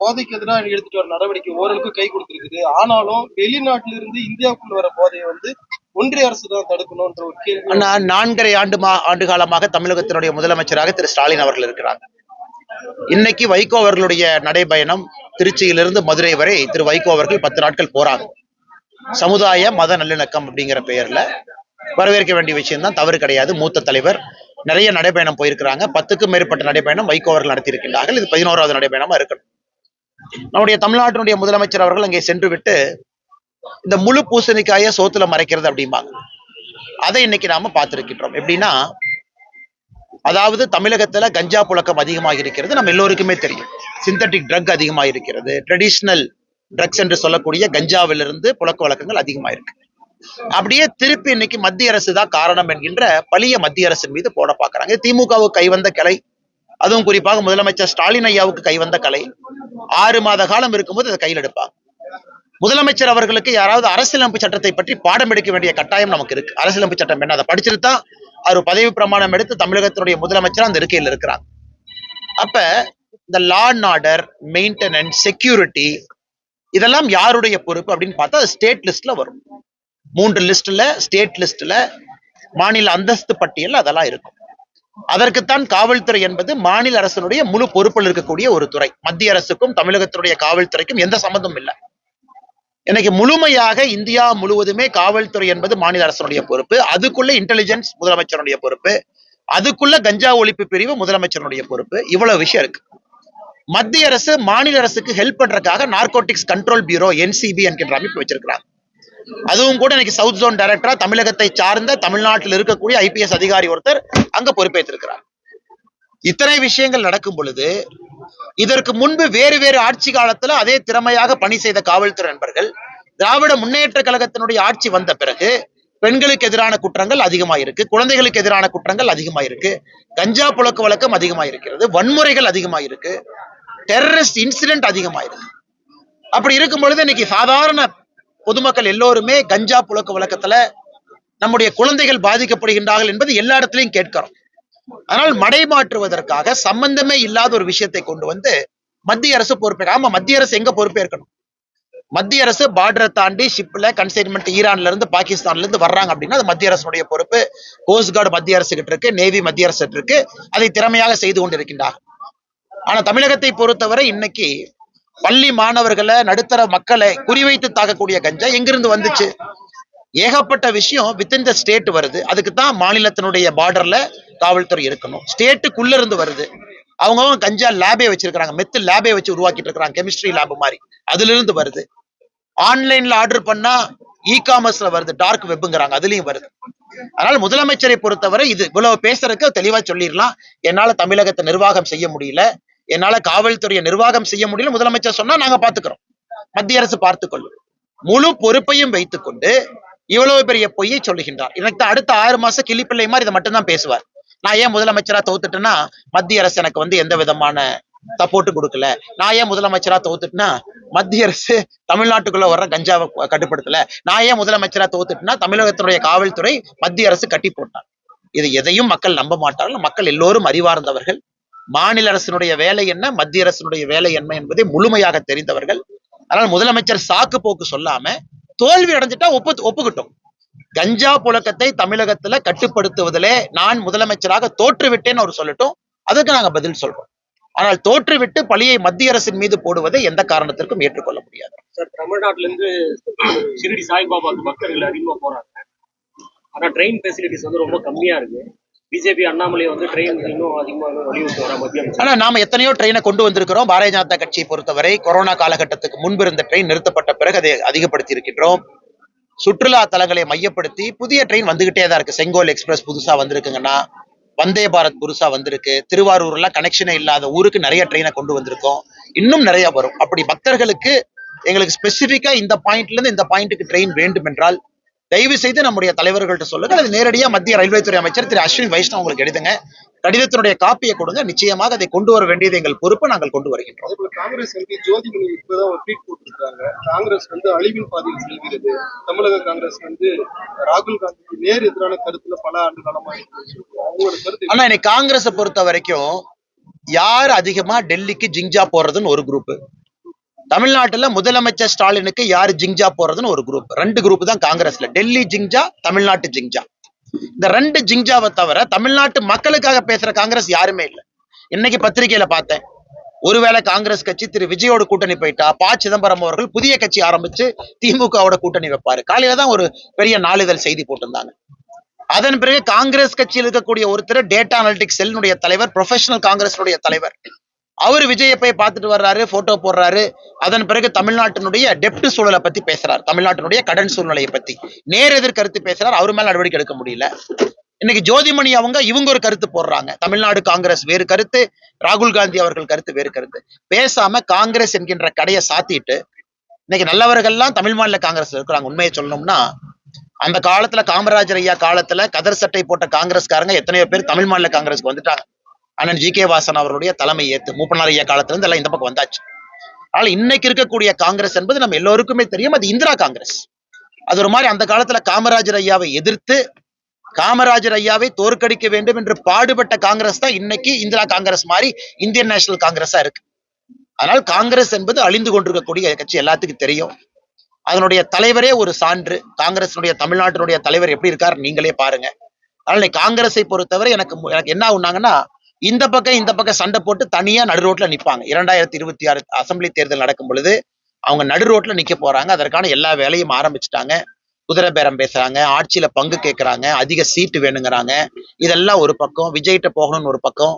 போதைக்கு எதிராக எடுத்துட்டு வர நடவடிக்கை ஓரளவுக்கு கை கொடுத்திருக்குது. ஆனாலும் வெளிநாட்டில இருந்து இந்தியாவுக்குள்ள வர போதையை ஒன்றிய அரசு தான் தடுக்கணும்ன்ற ஒரு கேள்வி. 4.5 ஆண்டு காலமாக தமிழகத்தினுடைய முதலமைச்சராக திரு ஸ்டாலின் அவர்கள் இருக்கிறாங்க. இன்னைக்கு வைகோ அவர்களுடைய நடைபயணம் திருச்சியிலிருந்து மதுரை வரை திரு வைகோ அவர்கள் 10 நாட்கள் போறாங்க. சமுதாய மத நல்லிணக்கம் அப்படிங்கிற பெயர்ல வரவேற்க வேண்டிய விஷயம் தான், தவறு கிடையாது. மூத்த தலைவர் நிறைய நடைபயணம் போயிருக்கிறாங்க. 10க்கும் மேற்பட்ட நடைபயணம் வைகோ அவர்கள் நடத்தியிருக்கின்றார்கள். இது 11வது நடைபயணமா இருக்கணும். நம்முடைய தமிழ்நாட்டினுடைய முதலமைச்சர் அவர்கள் அங்கே சென்று விட்டு இந்த முழு பூசணிக்காய சோத்துல மறைக்கிறது அப்படிம்பாங்க. அதை இன்னைக்கு நாம பார்த்திருக்கின்றோம். எப்படின்னா, அதாவது தமிழகத்துல கஞ்சா புழக்கம் அதிகமாக இருக்கிறது, நம்ம எல்லோருக்குமே தெரியும். சிந்தட்டிக் ட்ரக் அதிகமாக இருக்கிறது. ட்ரெடிஷனல் ட்ரக்ஸ் என்று சொல்லக்கூடிய கஞ்சாவிலிருந்து புழக்க வழக்கங்கள் அதிகமாக இருக்கு. அப்படியே திருப்பி இன்னைக்கு மத்திய அரசு தான் காரணம் என்கின்ற பழிய மத்திய அரசின் மீது போட பாக்குறாங்க. திமுகவுக்கு கைவந்த கலை, அதுவும் குறிப்பாக முதலமைச்சர் ஸ்டாலின் ஐயாவுக்கு கைவந்த கலை. 6 மாத காலம் இருக்கும்போது அதை கையில் எடுப்பாங்க. முதலமைச்சர் அவர்களுக்கு யாராவது அரசியலமைப்பு சட்டத்தை பற்றி பாடம் எடுக்க வேண்டிய கட்டாயம் நமக்கு இருக்கு. அரசியலமைப்பு சட்டம் என்ன, அதை படிச்சுட்டு தான் அவர் பதவி பிரமாணம் எடுத்து தமிழகத்தினுடைய முதலமைச்சர் அந்த இருக்கையில் இருக்கிறாங்க. அப்ப இந்த law and order, maintenance, security இதெல்லாம் யாருடைய பொறுப்பு அப்படின்னு பார்த்தா ஸ்டேட் லிஸ்ட்ல வரும். 3 லிஸ்ட்ல, ஸ்டேட் லிஸ்ட்ல, மாநில அந்தஸ்து பட்டியல் அதெல்லாம் இருக்கும். அதற்குத்தான் காவல்துறை என்பது மாநில அரசனுடைய முழு பொறுப்பில் இருக்கக்கூடிய ஒரு துறை. மத்திய அரசுக்கும் தமிழகத்தினுடைய காவல்துறைக்கும் எந்த சம்பந்தமும் இல்லை. எனக்கு முழுமையாக இந்தியா முழுவதுமே காவல்துறை என்பது மாநில அரசனுடைய பொறுப்பு. அதுக்குள்ள இன்டெலிஜென்ஸ் முதலமைச்சருடைய பொறுப்பு, அதுக்குள்ள கஞ்சா ஒழிப்பு பிரிவு முதலமைச்சருடைய பொறுப்பு. இவ்வளவு விஷயம் இருக்கு. மத்திய அரசு மாநில அரசுக்கு ஹெல்ப் பண்றதுக்காக நார்கோட்டிக்ஸ் கண்ட்ரோல் பியூரோ NCB என்கின்ற அமைப்பு வச்சிருக்கிறாங்க. அதுவும் கூட இன்னைக்கு சவுத் ஜோன் டைரக்டரா தமிழகத்தை சார்ந்த தமிழ்நாட்டில் இருக்கக்கூடிய IPS அதிகாரி ஒருத்தர் அங்க பொறுப்பேற்றிருக்கிறார். இத்தனை விஷயங்கள் நடக்கும் பொழுது இதற்கு முன்பு வேறு வேறு ஆட்சி காலத்துல அதே திறமையாக பணி செய்த காவல்துறை நண்பர்கள் திராவிட முன்னேற்ற கழகத்தினுடைய ஆட்சி வந்த பிறகு பெண்களுக்கு எதிரான குற்றங்கள் அதிகமாயிருக்கு, குழந்தைகளுக்கு எதிரான குற்றங்கள் அதிகமாயிருக்கு, கஞ்சா புழக்க வழக்கம் அதிகமாயிருக்கிறது, வன்முறைகள் அதிகமாயிருக்கு, டெரரிஸ்ட் இன்சிடென்ட் அதிகமாயிருக்கு. அப்படி இருக்கும் பொழுது இன்னைக்கு சாதாரண பொதுமக்கள் எல்லோருமே கஞ்சா புழக்க வழக்கத்துல நம்முடைய குழந்தைகள் பாதிக்கப்படுகின்றார்கள் என்பது எல்லா இடத்திலையும் கேட்கிறோம். ஆனால் மடைமாற்றுவதற்காக சம்பந்தமே இல்லாத ஒரு விஷயத்தை கொண்டு வந்து மத்திய அரசு பொறுப்பேற்க. ஆமா, மத்திய அரசு எங்க பொறுப்பேற்கணும்? மத்திய அரசு பார்டரை தாண்டி ஷிப்ல கன்சைன்மெண்ட் ஈரான்ல இருந்து பாகிஸ்தான்ல இருந்து வர்றாங்க அப்படின்னா அது மத்திய அரசுடைய பொறுப்பு. கோஸ்ட் கார்டு மத்திய அரசு கிட்ட இருக்கு, நேவி மத்திய அரசு இருக்கு, அதை திறமையாக செய்து கொண்டிருக்கின்றார். ஆனா தமிழகத்தை பொறுத்தவரை இன்னைக்கு பள்ளி மாணவர்களை, நடுத்தர மக்களை குறிவைத்து தாக்கக்கூடிய கஞ்சா எங்கிருந்து வந்துச்சு? ஏகப்பட்ட விஷயம் வித்தின் த ஸ்டேட் வருது. அதுக்கு தான் மாநிலத்தினுடைய பார்டர்ல காவல்துறை இருக்கணும். ஸ்டேட்டுக்குள்ள இருந்து வருது. அவங்க கஞ்சா லேபே வச்சிருக்காங்க, மெத்து லேபே வச்சு உருவாக்கிட்டு இருக்காங்க, கெமிஸ்ட்ரி லேப் மாதிரி. அதுல இருந்து வருது. ஆன்லைன்ல ஆர்டர் பண்ணா காமர்ஸ்ல வருது, டார்க் வெப்ங்கிறாங்க, அதுலயும் வருது. அதனால முதலமைச்சரை பொறுத்தவரை இது இவ்வளவு பேசுறதுக்கு தெளிவா சொல்லிடலாம். என்னால தமிழகத்தை நிர்வாகம் செய்ய முடியல, என்னால காவல்துறையை நிர்வாகம் செய்ய முடியல, முதலமைச்சர் சொன்னா நாங்க பாத்துக்கிறோம், மத்திய அரசு பார்த்துக்கொள்ளும். முழு பொறுப்பையும் வைத்துக்கொண்டு இவ்வளவு பெரிய பொய்யை சொல்லுகின்றார். எனக்கு அடுத்த 6 மாசம் கிளிப்பிள்ளை மாதிரி இதை மட்டும்தான் பேசுவார். நான் ஏன் முதலமைச்சரா தோத்துட்டேன்னா மத்திய அரசு எனக்கு எந்த விதமான சப்போர்ட் கொடுக்கல. நான் ஏன் முதலமைச்சரா தோத்துட்டுனா மத்திய அரசு தமிழ்நாட்டுக்குள்ள வர்ற கஞ்சாவை கட்டுப்படுத்தல. நான் ஏன் முதலமைச்சரா தோத்துட்டுனா தமிழகத்தினுடைய காவல்துறை மத்திய அரசு கட்டி போட்டார். இது எதையும் மக்கள் நம்ப மாட்டார்கள். மக்கள் எல்லோரும் அறிவார்ந்தவர்கள். மாநில அரசினுடைய வேலை என்ன, மத்திய அரசினுடைய வேலை என்ன என்பதை முழுமையாக தெரிந்தவர்கள். அதனால் முதலமைச்சர் சாக்கு போக்கு சொல்லாம தோல்வி அடைஞ்சிட்டா ஒப்புக்கிட்டோம். கஞ்சா புழக்கத்தை தமிழகத்துல கட்டுப்படுத்துவதிலே நான் முதலமைச்சராக தோற்றுவிட்டேன்னு அவர் சொல்லட்டும், அதுக்கு நாங்க பதில் சொல்றோம். ஆனால் தோற்றுவிட்டு பழியை மத்திய அரசின் மீது போடுவதை எந்த காரணத்திற்கும் ஏற்றுக்கொள்ள முடியாது. சார், தமிழ்நாட்டில இருந்து ஷிரடி சாய்பாபாக்கு பக்தர்கள் அதிகமா போறாங்க. ஆனா ட்ரெயின் ஃபெசிலிட்டிஸ் ரொம்ப கம்மியா இருக்கு. பிஜேபி அண்ணாமலை ட்ரெயின் இன்னும் அதிகமா வலியுறுத்தி வர மத்திய அமைச்சர். ஆனா நாம எத்தனையோ ட்ரெயினை கொண்டு வந்திருக்கிறோம். பாரதிய ஜனதா கட்சியை பொறுத்தவரை கொரோனா காலகட்டத்துக்கு முன்பு இருந்த ட்ரெயின் நிறுத்தப்பட்ட பிறகு அதை அதிகப்படுத்தி இருக்கின்றோம். சுற்றுலா தலங்களை மையப்படுத்தி புதிய ட்ரெயின் வந்துகிட்டே தான் இருக்கு. செங்கோல் எக்ஸ்பிரஸ் புதுசா வந்திருக்குங்கன்னா, வந்தே பாரத் புதுசா வந்திருக்கு. திருவாரூர்ல கனெக்ஷனே இல்லாத ஊருக்கு நிறைய ட்ரெயினை கொண்டு வந்திருக்கோம். இன்னும் நிறைய வரும். அப்படி பக்தர்களுக்கு எங்களுக்கு ஸ்பெசிபிக்கா இந்த பாயிண்ட்ல இருந்து இந்த பாயிண்ட்டுக்கு ட்ரெயின் வேண்டும் என்றால் தயவு செய்து நம்முடைய தலைவர்கள்ட்ட சொல்லுங்க. அது நேரடியா மத்திய ரயில்வே துறை அமைச்சர் திரு அஸ்வினி வைஷ்ணவ் உங்களுக்கு எழுதுங்க, கடிதத்தினுடைய காப்பியை கொடுங்க. நிச்சயமாக அதை கொண்டு வர வேண்டியது எங்கள் பொறுப்பு. நாங்கள் கொண்டு வருகின்றோம். காங்கிரஸ் ஜோதிமணி இப்பதான் ஒரு ட்வீட் போட்டிருக்காங்க. காங்கிரஸ் அழிவின் பாதையில் செல்கிறது. தமிழக காங்கிரஸ் ராகுல் காந்திக்கு நேர் எதிரான கருத்துல பல ஆண்டு காலமா அவங்களோட கருத்து. ஆனா இன்னைக்கு காங்கிரஸை பொறுத்த வரைக்கும் யார் அதிகமா டெல்லிக்கு ஜிங்ஜா போறதுன்னு ஒரு குரூப், தமிழ்நாட்டுல முதலமைச்சர் ஸ்டாலினுக்கு யாரு ஜிங்ஜா போறதுன்னு ஒரு குரூப், 2 குரூப் தான் காங்கிரஸ்ல. டெல்லி ஜிங்ஜா, தமிழ்நாட்டு ஜிங்ஜா. இந்த 2 ஜிங்ஜாவை தவிர தமிழ்நாட்டு மக்களுக்காக பேசுற காங்கிரஸ் யாருமே இல்லை. இன்னைக்கு பத்திரிகையில பார்த்தேன், ஒருவேளை காங்கிரஸ் கட்சி திரு விஜயோட கூட்டணி போயிட்டா ப சிதம்பரம் அவர்கள் புதிய கட்சி ஆரம்பிச்சு திமுகவோட கூட்டணி வைப்பாரு. காலையில தான் ஒரு பெரிய நாளிதழ் செய்தி போட்டிருந்தாங்க. அதன் பிறகு காங்கிரஸ் கட்சியில் இருக்கக்கூடிய ஒருத்தர் டேட்டா அனலிட்டிக்ஸ் செல்லுடைய தலைவர், ப்ரொஃபஷனல் காங்கிரஸ் தலைவர், அவர் விஜயை போய் பார்த்துட்டு வர்றாரு, போட்டோ போடுறாரு. அதன் பிறகு தமிழ்நாட்டினுடைய டெப்ட் சூழலை பத்தி பேசுறாரு, தமிழ்நாட்டினுடைய கடன் சூழ்நிலையை பத்தி நேர் எதிர் கருத்து பேசுறாரு. அவர் மேல நடவடிக்கை எடுக்க முடியல. இன்னைக்கு ஜோதிமணி இவங்க ஒரு கருத்து போடுறாங்க. தமிழ்நாடு காங்கிரஸ் வேறு கருத்து, ராகுல் காந்தி அவர்கள் கருத்து வேறு கருத்து. பேசாம காங்கிரஸ் என்கின்ற கடையை சாத்திட்டு இன்னைக்கு நல்லவர்கள்லாம் தமிழ் மாநில காங்கிரஸ் இருக்கிறாங்க. உண்மையை சொல்லணும்னா, அந்த காலத்துல காமராஜர் ஐயா காலத்துல கதர் சட்டை போட்ட காங்கிரஸ்காரங்க எத்தனையோ பேர் தமிழ் மாநில காங்கிரஸ்க்கு வந்துட்டாங்க. அண்ணன் ஜி.கே. வாசன் அவருடைய தலைமை ஏத்து மூப்பனார் ஐயா காலத்துல இருந்து எல்லாம் இந்த பக்கம் வந்தாச்சு. அதனால இன்னைக்கு இருக்கக்கூடிய காங்கிரஸ் என்பது நம்ம எல்லோருக்குமே தெரியும், அது இந்திரா காங்கிரஸ். அது ஒரு மாதிரி அந்த காலத்துல காமராஜர் ஐயாவை எதிர்த்து காமராஜர் ஐயாவை தோற்கடிக்க வேண்டும் என்று பாடுபட்ட காங்கிரஸ் தான் இன்னைக்கு இந்திரா காங்கிரஸ் மாதிரி இந்தியன் நேஷனல் காங்கிரஸா இருக்கு. அதனால் காங்கிரஸ் என்பது அழிந்து கொண்டிருக்கக்கூடிய கட்சி எல்லாத்துக்கும் தெரியும். அதனுடைய தலைவரே ஒரு சான்று. காங்கிரசினுடைய தமிழ்நாட்டினுடைய தலைவர் எப்படி இருக்காரு நீங்களே பாருங்க. அதனால காங்கிரஸை பொறுத்தவரை எனக்கு என்ன ஆகுனாங்கன்னா, இந்த பக்கம் சண்டை போட்டு தனியா நடு ரோட்ல நிப்பாங்க. 2026 அசெம்பிளி தேர்தல் நடக்கும் பொழுது அவங்க நடு ரோட்ல நிக்க போறாங்க. அதற்கான எல்லா வேலையும் ஆரம்பிச்சுட்டாங்க. குதிரை பேரம் பேசுறாங்க, ஆட்சியில பங்கு கேட்கறாங்க, அதிக சீட்டு வேணுங்கிறாங்க. இதெல்லாம் ஒரு பக்கம், விஜய்கிட்ட போகணும்னு ஒரு பக்கம்.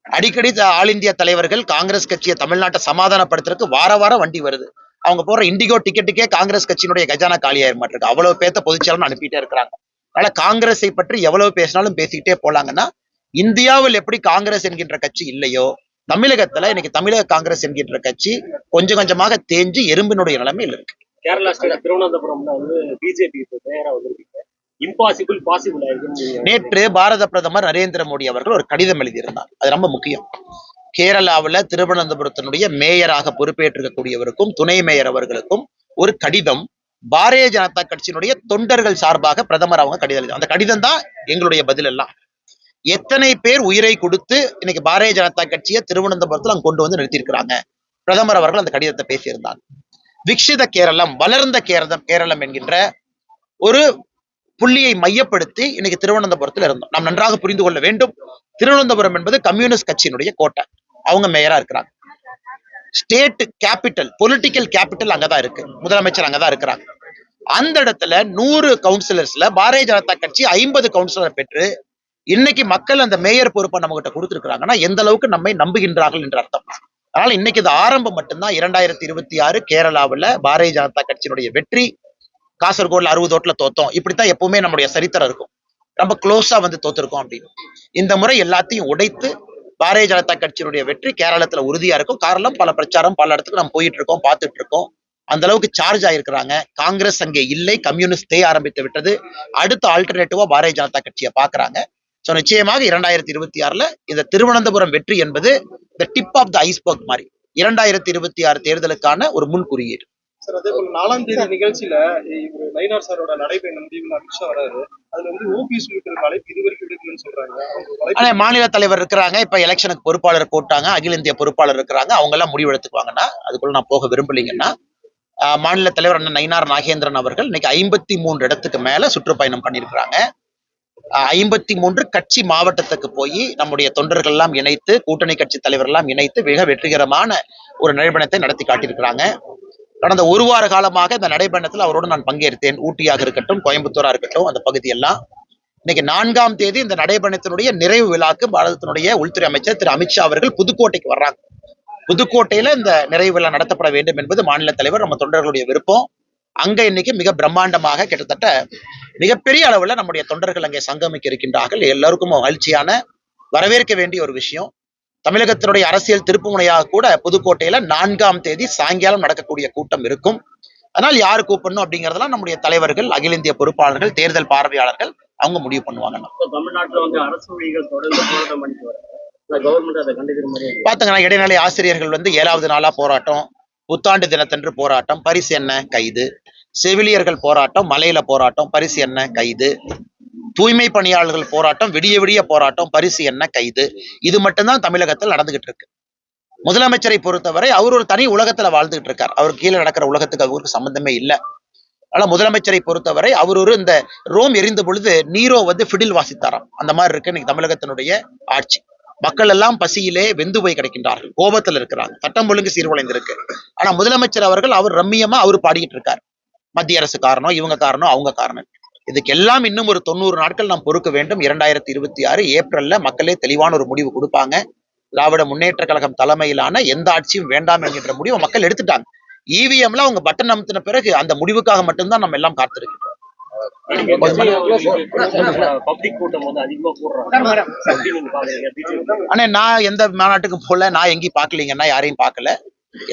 அடிக்கடி ஆல் இந்தியா தலைவர்கள் காங்கிரஸ் கட்சியை தமிழ்நாட்டை சமாதானப்படுத்துறதுக்கு வாரம் வண்டி வருது. அவங்க போற இண்டிகோ டிக்கெட்டுக்கே காங்கிரஸ் கட்சியினுடைய கஜானா காலியாயிர மாட்டிருக்கு. அவ்வளவு பேத்த பொதுச்செயலாளர் அனுப்பிட்டே இருக்கிறாங்க. அதனால காங்கிரஸை பற்றி எவ்வளவு பேசினாலும் பேசிக்கிட்டே போலாங்கன்னா, இந்தியாவில் எப்படி காங்கிரஸ் என்கின்ற கட்சி இல்லையோ, தமிழகத்துல இன்னைக்கு தமிழக காங்கிரஸ் என்கின்ற கட்சி கொஞ்சம் கொஞ்சமாக தேஞ்சு எறும்பினுடைய நிலைமையில் இருக்கு. கேரளா ஸ்டேட் திருவனந்தபுரம்ல பிஜேபி தயாரா வந்திருக்கீங்க. இம்பாசிபிள் பாசிபிள் ஆயிருக்கு. நேற்று பாரத பிரதமர் நரேந்திர மோடி அவர்கள் ஒரு கடிதம் எழுதியிருந்தார். அது ரொம்ப முக்கியம். கேரளாவில் திருவனந்தபுரத்தினுடைய மேயராக பொறுப்பேற்றிருக்கக்கூடியவருக்கும் துணை மேயர் அவர்களுக்கும் ஒரு கடிதம் பாரதிய ஜனதா கட்சியினுடைய தொண்டர்கள் சார்பாக பிரதமர் அவங்க கடிதம் எழுதி. அந்த கடிதம் தான் எங்களுடைய பதில் எல்லாம். எத்தனை பேர் உயிரை கொடுத்து இன்னைக்கு பாரதிய ஜனதா கட்சியை திருவனந்தபுரத்தில் அங்க கொண்டு வந்து நிறுத்தியிருக்கிறாங்க. பிரதமர் அவர்கள் அந்த கடிதத்தை பேசியிருந்தாங்க. விக்ஷித கேரளம், வளர்ந்த கேரளம் என்கின்ற ஒரு புள்ளியை மையப்படுத்தி இன்னைக்கு திருவனந்தபுரத்தில் இருந்தோம். நாம் நன்றாக புரிந்து கொள்ள வேண்டும், திருவனந்தபுரம் என்பது கம்யூனிஸ்ட் கட்சியினுடைய கோட்டை. அவங்க மேயரா இருக்கிறாங்க. ஸ்டேட் கேபிட்டல், பொலிட்டிக்கல் கேபிட்டல் அங்கதான் இருக்கு. முதலமைச்சர் அங்கதான் இருக்கிறாங்க. அந்த இடத்துல 100 கவுன்சிலர்ஸ்ல பாரதிய ஜனதா கட்சி 50 கவுன்சிலர் பெற்று இன்னைக்கு மக்கள் அந்த மேயர் பொறுப்பை நம்ம கிட்ட கொடுத்திருக்கிறாங்கன்னா எந்த அளவுக்கு நம்மை நம்புகின்றார்கள் என்ற அர்த்தம். அதனால இன்னைக்கு இது ஆரம்பம் மட்டும்தான். 2026 கேரளாவில் பாரதிய ஜனதா கட்சியினுடைய வெற்றி. காசர்கோட்ல 60 ஓட்டுல தோத்தோம். இப்படித்தான் எப்பவுமே நம்முடைய சரித்திரம் இருக்கும். ரொம்ப க்ளோஸா வந்து தோத்திருக்கோம் அப்படின்னு. இந்த முறை எல்லாத்தையும் உடைத்து பாரதிய ஜனதா கட்சியினுடைய வெற்றி கேரளத்துல உறுதியா இருக்கும். காரணம் பல பிரச்சாரம், பல இடத்துக்கு நம்ம போயிட்டு இருக்கோம், பார்த்துட்டு இருக்கோம். அந்த அளவுக்கு சார்ஜ் ஆயிருக்கிறாங்க. காங்கிரஸ் அங்கே இல்லை, கம்யூனிஸ்ட் ஆரம்பித்து விட்டது. அடுத்த ஆல்டர்னேட்டிவா பாரதிய ஜனதா கட்சியை பாக்குறாங்க. சோ நிச்சயமாக 2026 இந்த திருவனந்தபுரம் வெற்றி என்பது இந்த டிப் ஆஃப் த ஐஸ்பர்க் மாதிரி 2026 தேர்தலுக்கான ஒரு முன்குறியீடு. சார், அதே போல 4ஆம் தேதி நிகழ்ச்சியில நயினார் சாரோட நடைபயணம் முடிவில் அமித்ஷா வராரு. அதுல வந்து ஓபிஎஸ் உள்ளிட்ட அழைப்பு இதுவரைக்கும் எடுக்கலன்னு சொல்றாங்க. மாநில தலைவர் இருக்கிறாங்க, இப்ப எலெக்ஷனுக்கு பொறுப்பாளர் போட்டாங்க, அகில இந்திய பொறுப்பாளர் இருக்கிறாங்க. அவங்க எல்லாம் முடிவு எடுத்துக்குவாங்கன்னா அதுக்குள்ள நான் போக விரும்பலீங்கன்னா, மாநில தலைவர் அண்ணன் நயினார் நாகேந்திரன் அவர்கள் இன்னைக்கு 53 இடத்துக்கு மேல சுற்றுப்பயணம் பண்ணியிருக்கிறாங்க. 53 கட்சி மாவட்டத்துக்கு போய் நம்முடைய தொண்டர்கள் எல்லாம் இணைத்து, கூட்டணி கட்சி தலைவர் எல்லாம் இணைத்து மிக வெற்றிகரமான ஒரு நடைபயணத்தை நடத்தி காட்டியிருக்கிறாங்க. கடந்த ஒரு வார காலமாக இந்த நடைபயணத்தில் அவரோடு நான் பங்கேற்றேன். ஊட்டியாக இருக்கட்டும், கோயம்புத்தூரா இருக்கட்டும், அந்த பகுதியெல்லாம். இன்னைக்கு 4ஆம் தேதி இந்த நடைபயணத்தினுடைய நிறைவு விழாக்கு பாரதத்தினுடைய உள்துறை அமைச்சர் திரு அமித்ஷா அவர்கள் புதுக்கோட்டைக்கு வர்றாங்க. புதுக்கோட்டையில இந்த நிறைவு விழா நடத்தப்பட வேண்டும் என்பது மாநில தலைவர், நம்ம தொண்டர்களுடைய விருப்பம். அங்க இன்னைக்கு மிக பிரம்மாண்டமாக கிட்டத்தட்ட மிகப்பெரிய அளவுல நம்முடைய தொண்டர்கள் அங்கே சங்கமிக்க இருக்கின்றார்கள். எல்லாருக்கும் மகிழ்ச்சியான, வரவேற்க வேண்டிய ஒரு விஷயம். தமிழகத்தினுடைய அரசியல் திருப்புமுனையாக கூட புதுக்கோட்டையில 4ஆம் தேதி சாயங்காலம் நடக்கக்கூடிய கூட்டம் இருக்கும். அதனால் யாரு கூப்பிடணும் அப்படிங்கறதெல்லாம் நம்முடைய தலைவர்கள், அகில இந்திய பொறுப்பாளர்கள், தேர்தல் பார்வையாளர்கள் அவங்க முடிவு பண்ணுவாங்க. தமிழ்நாட்டில் வந்து அரசு மொழிகள் தொடர்ந்து போராட்டம் பண்ணிட்டு வராங்க. கவர்மெண்ட் அதை கண்டுக்கிற மாதிரி பாத்தீங்கன்னா, இடைநிலை ஆசிரியர்கள் வந்து 7வது நாளா போராட்டம், புத்தாண்டு தினத்தன்று போராட்டம், பரிசு என்ன கைது, செவிலியர்கள் போராட்டம், மலையில போராட்டம், பரிசு என்ன கைது, தூய்மை பணியாளர்கள் போராட்டம், விடிய விடிய போராட்டம், பரிசு என்ன கைது. இது மட்டும்தான் தமிழகத்தில் நடந்துகிட்டு இருக்கு. முதலமைச்சரை பொறுத்தவரை அவர் ஒரு தனி உலகத்துல வாழ்ந்துகிட்டு இருக்கார். அவர் கீழே நடக்கிற உலகத்துக்கு அவருக்கு சம்பந்தமே இல்லை. ஆனா முதலமைச்சரை பொறுத்தவரை அவர் ஒரு இந்த ரோம் எரிந்த பொழுது நீரோ ஃபிடில் வாசித்தாராம். அந்த மாதிரி இருக்கு இன்னைக்கு தமிழகத்தினுடைய ஆட்சி. மக்கள் எல்லாம் பசியிலே வெந்து போய் கிடைக்கின்றார்கள், கோபத்தில் இருக்கிறாங்க, சட்டம் ஒழுங்கு சீர்குலைந்திருக்கு. ஆனா முதலமைச்சர் அவர்கள் அவர் ரம்மியமா அவர் பாடிக்கிட்டு இருக்கார். மத்திய அரசு காரணம், இவங்க காரணம், அவங்க காரணம். இதுக்கெல்லாம் இன்னும் ஒரு 90 நாட்கள் நாம் பொறுக்க வேண்டும். 2026 ஏப்ரல்ல மக்களே தெளிவான ஒரு முடிவு கொடுப்பாங்க. திராவிட முன்னேற்ற கழகம் தலைமையிலான எந்த ஆட்சியும் வேண்டாம் என்கின்ற முடிவை மக்கள் எடுத்துட்டாங்க. இவிஎம்ல அவங்க பட்டன் அமுத்தின பிறகு அந்த முடிவுக்காக மட்டும்தான் நம்ம எல்லாம் காத்திருக்கிறோம். பப்ளிக் கூட்டம் வந்து அதிகமா கூடுறாங்க. ஆனா நான் எந்த மாநாட்டுக்கும் போல, நான் எங்கேயும் பார்க்கலீங்கன்னா, யாரையும் பார்க்கல.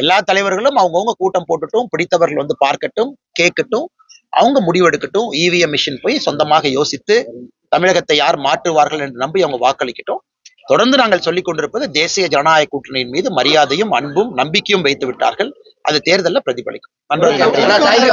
எல்லா தலைவர்களும் அவங்கவுங்க கூட்டம் போட்டுட்டும், பிடித்தவர்கள் பார்க்கட்டும், கேட்கட்டும், அவங்க முடிவெடுக்கட்டும். இவிஎம் மிஷின் போய் சொந்தமாக யோசித்து தமிழகத்தை யார் மாற்றுவார்கள் என்று நம்பி அவங்க வாக்களிக்கட்டும். தொடர்ந்து நாங்கள் சொல்லிக் கொண்டிருப்பது தேசிய ஜனநாயக கூட்டணியின் மீது மரியாதையும் அன்பும் நம்பிக்கையும் வைத்து விட்டார்கள். அது தேர்தலில் பிரதிபலிக்கும். நன்றி.